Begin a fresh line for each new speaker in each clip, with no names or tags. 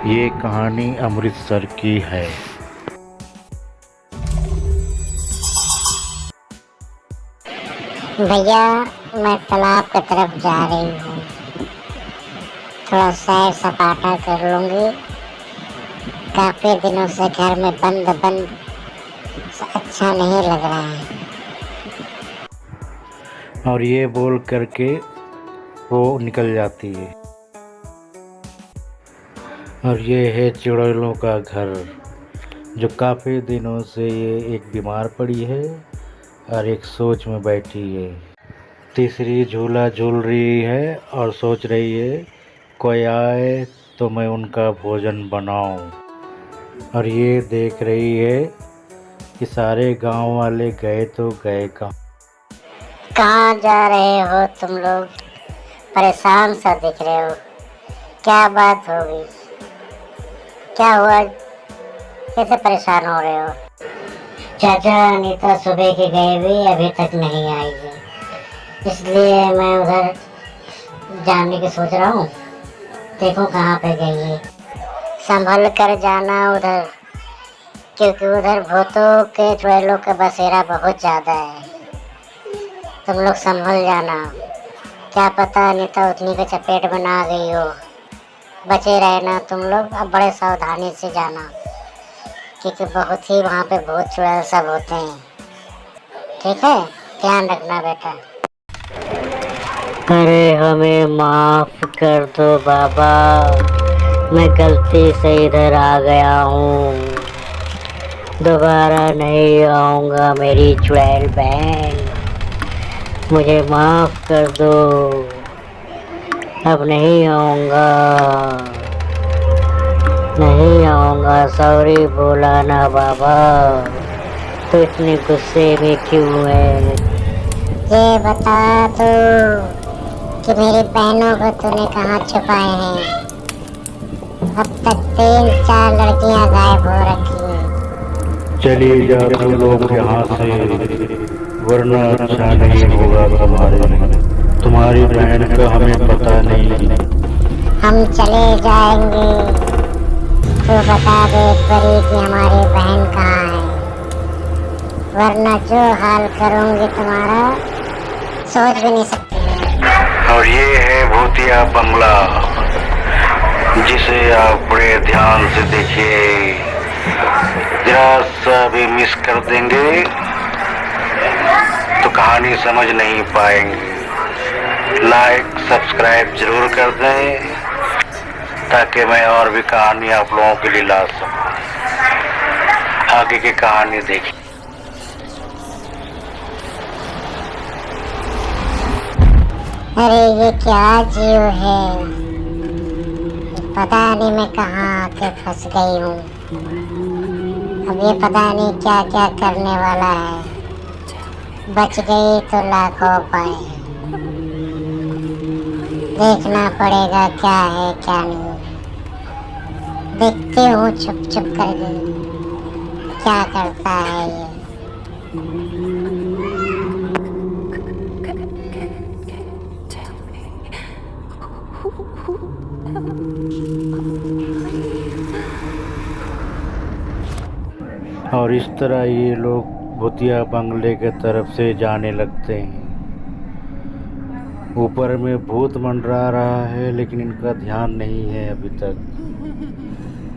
ये कहानी अमृतसर की है।
भैया, मैं तालाब की तरफ जा रही हूँ। थोड़ा सैर सपाटा कर लूंगी। काफी दिनों से घर में बंद बंद अच्छा नहीं लग रहा है।
और ये बोल करके वो निकल जाती है। और ये है चुड़ैलों का घर, जो काफ़ी दिनों से ये एक बीमार पड़ी है और एक सोच में बैठी है। तीसरी झूला झूल रही है और सोच रही है कोई आए तो मैं उनका भोजन बनाऊं। और ये देख रही है कि सारे गांव वाले गए तो गए कहाँ।
कहाँ जा रहे हो तुम लोग? परेशान सा दिख रहे हो। क्या बात होगी? क्या हुआ? कैसे परेशान हो रहे हो? चाचा, अनीता सुबह के गए हुए अभी तक नहीं आई है, इसलिए मैं उधर जाने की सोच रहा हूँ। देखो कहाँ पे गई है। संभल कर जाना उधर, क्योंकि उधर भूतों के चुड़ैलों का बसेरा बहुत ज़्यादा है। तुम लोग संभल जाना। क्या पता अनीता उतनी के चपेट में ना गई हो। बचे रहना तुम लोग। अब बड़े सावधानी से जाना, क्योंकि बहुत ही वहाँ पे भूत चुड़ैल सब होते हैं। ठीक है, ध्यान रखना बेटा। अरे हमें माफ कर दो बाबा, मैं गलती से इधर आ गया हूँ। दोबारा नहीं आऊँगा मेरी चुड़ैल बहन, मुझे माफ कर दो। अब नहीं आऊँगा, नहीं आऊँगा। सॉरी बोला ना बाबा। तो इतने गुस्से में क्यों है? ये बता दो कि मेरी बहनों को तूने कहाँ छुपाए हैं? अब तक 3-4 लड़कियां गायब हो रखी हैं।
चली जा तुम लोग यहाँ से, वरना अच्छा नहीं होगा तुम्हारी बहन का हमें पता नहीं।
हम चले जाएंगे, तो बता दे एक बारी कि हमारी बहन कहाँ है, वरना जो हाल करूँगी तुम्हारा सोच भी नहीं सकते।
और ये है भूतिया बंगला, जिसे आप बड़े ध्यान से देखिए। जरा सा भी मिस कर देंगे तो कहानी समझ नहीं पाएंगे। लाइक सब्सक्राइब जरूर कर दें, ताकि मैं और भी कहानी आप लोगों के लिए ला सकूं। आगे की कहानी देखिए।
अरे ये क्या जीव है? पता नहीं मैं कहाँ आके फंस गई हूँ। अब ये पता नहीं क्या क्या करने वाला है। बच गई तो लाखों पाए। देखना पड़ेगा क्या है क्या नहीं। देखती हूँ छुप छुप करके क्या करता है ये।
और इस तरह ये लोग भूतिया बंगले के तरफ से जाने लगते हैं। ऊपर में भूत मंडरा रहा है, लेकिन इनका ध्यान नहीं है अभी तक।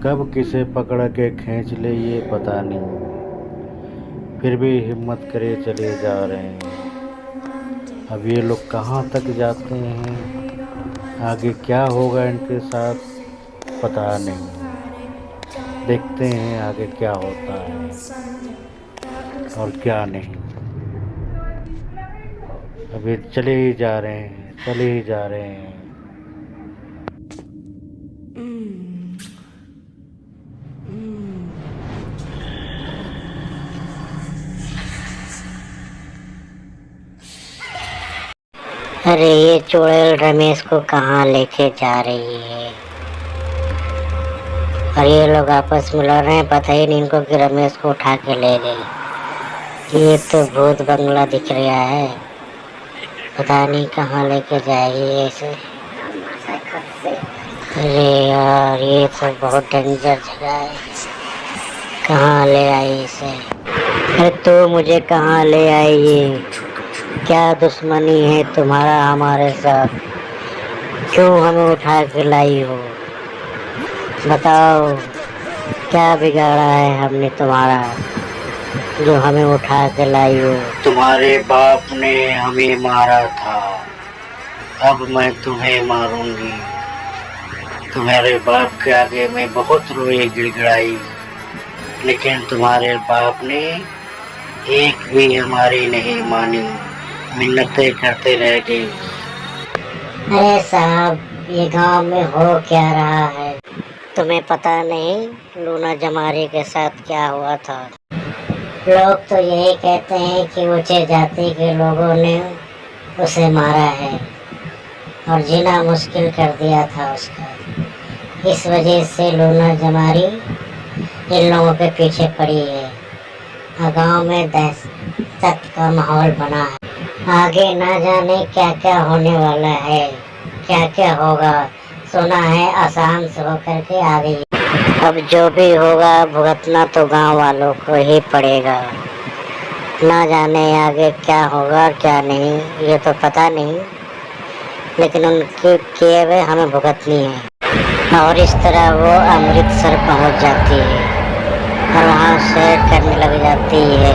कब किसे पकड़ के खींच ले ये पता नहीं। फिर भी हिम्मत करे चले जा रहे हैं। अब ये लोग कहाँ तक जाते हैं, आगे क्या होगा इनके साथ पता नहीं। देखते हैं आगे क्या होता है और क्या नहीं। अभी चले ही जा रहे हैं, चले ही जा रहे हैं।
अरे ये चुड़ैल रमेश को कहाँ लेके जा रही है? और ये लोग आपस में लड़ रहे हैं, पता ही नहीं इनको कि रमेश को उठा के ले गई। ये तो भूत बंगला दिख रहा है, पता नहीं कहाँ लेके जाएगी ऐसे। अरे यार, ये तो बहुत डेंजर जगह है। कहाँ ले आई इसे? अरे तो मुझे कहाँ ले आई ये? क्या दुश्मनी है तुम्हारा हमारे साथ? क्यों हमें उठा के लाई हो? बताओ, क्या बिगाड़ा है हमने तुम्हारा जो हमें उठा के लाई हो?
तुम्हारे बाप ने हमें मारा था, अब मैं तुम्हें मारूंगी। तुम्हारे बाप के आगे मैं बहुत रोई गिड़गिड़ाई, लेकिन तुम्हारे बाप ने एक भी हमारी नहीं मानी, मिन्नतें करते रह गई।
अरे साहब, ये गांव में हो क्या रहा है? तुम्हें पता नहीं लूना जमारी के साथ क्या हुआ था? लोग तो यही कहते हैं कि ऊंचे जाति के लोगों ने उसे मारा है और जीना मुश्किल कर दिया था उसका। इस वजह से लूना जमारी इन लोगों के पीछे पड़ी है और गांव में दहशत का माहौल बना है। आगे ना जाने क्या क्या होने वाला है, क्या क्या होगा। सुना है आसाम से होकर के आ गई। अब जो भी होगा भुगतना तो गांव वालों को ही पड़ेगा। ना जाने आगे क्या होगा क्या नहीं, ये तो पता नहीं, लेकिन उनके किए हुए हमें भुगतनी है। और इस तरह वो अमृतसर पहुंच जाती है और वहाँ से करने लग जाती है।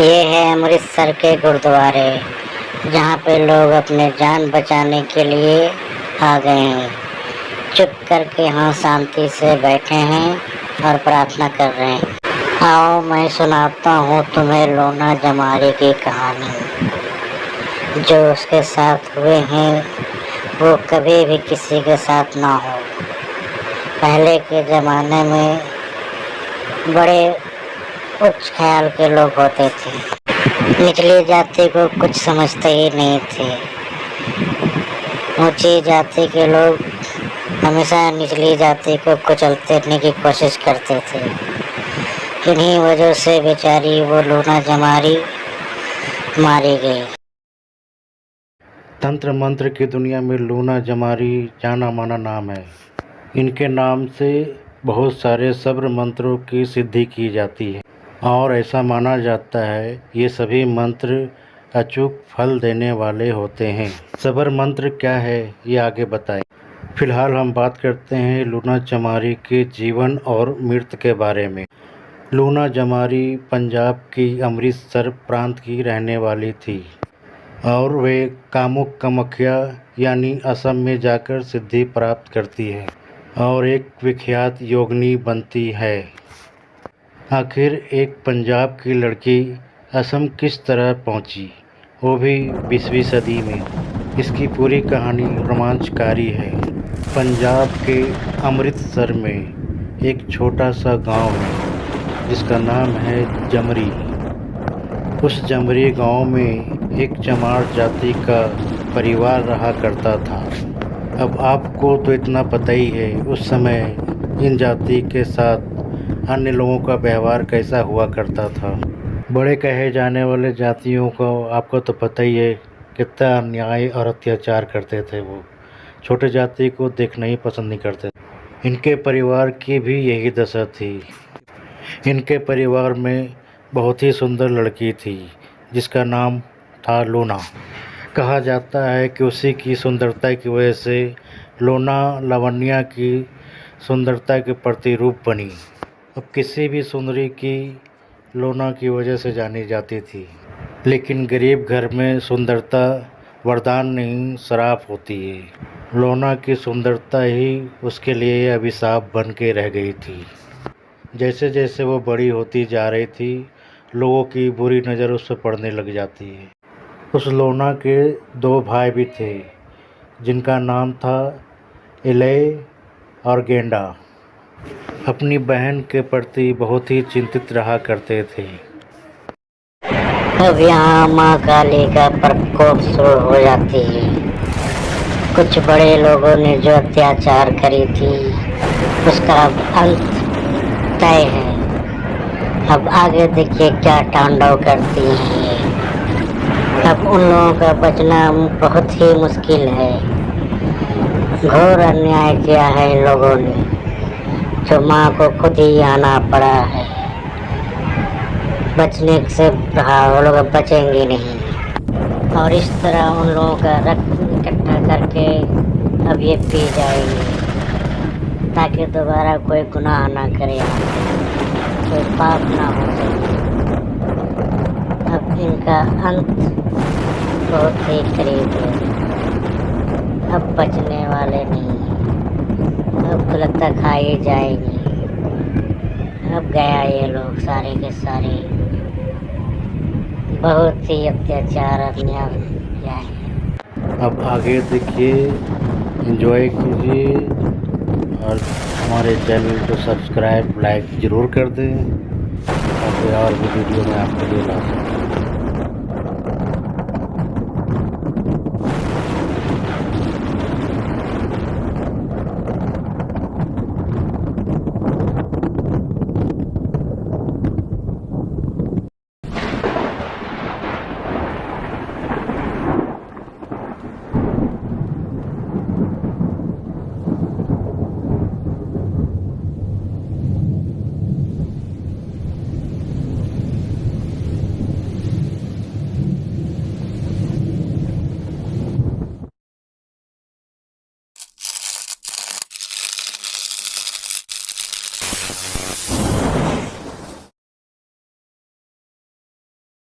ये है अमृतसर के गुरुद्वारे, जहाँ पे लोग अपने जान बचाने के लिए आ गए हैं। चुप करके यहाँ शांति से बैठे हैं और प्रार्थना कर रहे हैं। आओ मैं सुनाता हूँ तुम्हें लूना जमारी की कहानी। जो उसके साथ हुए हैं वो कभी भी किसी के साथ ना हो। पहले के ज़माने में बड़े उच्च ख्याल के लोग होते थे, निचली जाति को कुछ समझते ही नहीं थे। ऊंची जाति के लोग हमेशा निचली जाति को कुचलने की कोशिश करते थे। इन्हीं वजह से बेचारी वो लूना जमारी मारी गई।
तंत्र मंत्र की दुनिया में लूना जमारी जाना माना नाम है। इनके नाम से बहुत सारे सब्र मंत्रों की सिद्धि की जाती है और ऐसा माना जाता है ये सभी मंत्र अचूक फल देने वाले होते हैं। सब्र मंत्र क्या है ये आगे बताएं। फिलहाल हम बात करते हैं लूना जमारी के जीवन और मृत्यु के बारे में। लूना जमारी पंजाब की अमृतसर प्रांत की रहने वाली थी और वे कामुक कामाख्या यानी असम में जाकर सिद्धि प्राप्त करती है और एक विख्यात योगिनी बनती है। आखिर एक पंजाब की लड़की असम किस तरह पहुंची, वो भी 20वीं सदी में। इसकी पूरी कहानी रोमांचकारी है। पंजाब के अमृतसर में एक छोटा सा गांव है जिसका नाम है जमरी। उस जमरी गांव में एक चमार जाति का परिवार रहा करता था। अब आपको तो इतना पता ही है उस समय इन जाति के साथ अन्य लोगों का व्यवहार कैसा हुआ करता था। बड़े कहे जाने वाले जातियों को आपको तो पता ही है कितना अन्याय और अत्याचार करते थे। वो छोटे जाति को देखना ही पसंद नहीं करते। इनके परिवार की भी यही दशा थी। इनके परिवार में बहुत ही सुंदर लड़की थी जिसका नाम था लूना। कहा जाता है कि उसी की सुंदरता की वजह से लूना लावण्या की सुंदरता के प्रतिरूप बनी। अब किसी भी सुंदरी की लूना की वजह से जानी जाती थी, लेकिन गरीब घर में सुंदरता वरदान नहीं श्राप होती है। लूना की सुंदरता ही उसके लिए अभिशाप बन के रह गई थी। जैसे जैसे वो बड़ी होती जा रही थी लोगों की बुरी नज़र उस पर पड़ने लग जाती है। उस लूना के 2 भाई भी थे जिनका नाम था इलय और गेंडा। अपनी बहन के प्रति बहुत ही चिंतित रहा करते थे।
अब यहाँ माँ काली का प्रकोप शुरू हो जाती है। कुछ बड़े लोगों ने जो अत्याचार करी थी उसका अंत तय है। अब आगे देखिए क्या तांडव करती हैं ये। अब उन लोगों का बचना बहुत ही मुश्किल है। घोर अन्याय किया है इन लोगों ने, जो माँ को खुद ही आना पड़ा है। बचने से रहा, वो लोग अब बचेंगे नहीं। और इस तरह उन लोगों का रक्त इकट्ठा करके अब ये पी जाएंगे, ताकि दोबारा कोई गुनाह ना करे, कोई पाप ना हो सके। अब इनका अंत बहुत ही करीब है, अब बचने वाले नहीं। अब तो लगता खा ही जाएंगे। अब गया ये लोग सारे के सारे। बहुत ही अत्याचार अन्याय किया है।
अब आगे देखिए, एंजॉय कीजिए और हमारे चैनल को सब्सक्राइब लाइक ज़रूर कर दें, ताकि और भी वीडियो में आपके लिए ला सकूँ।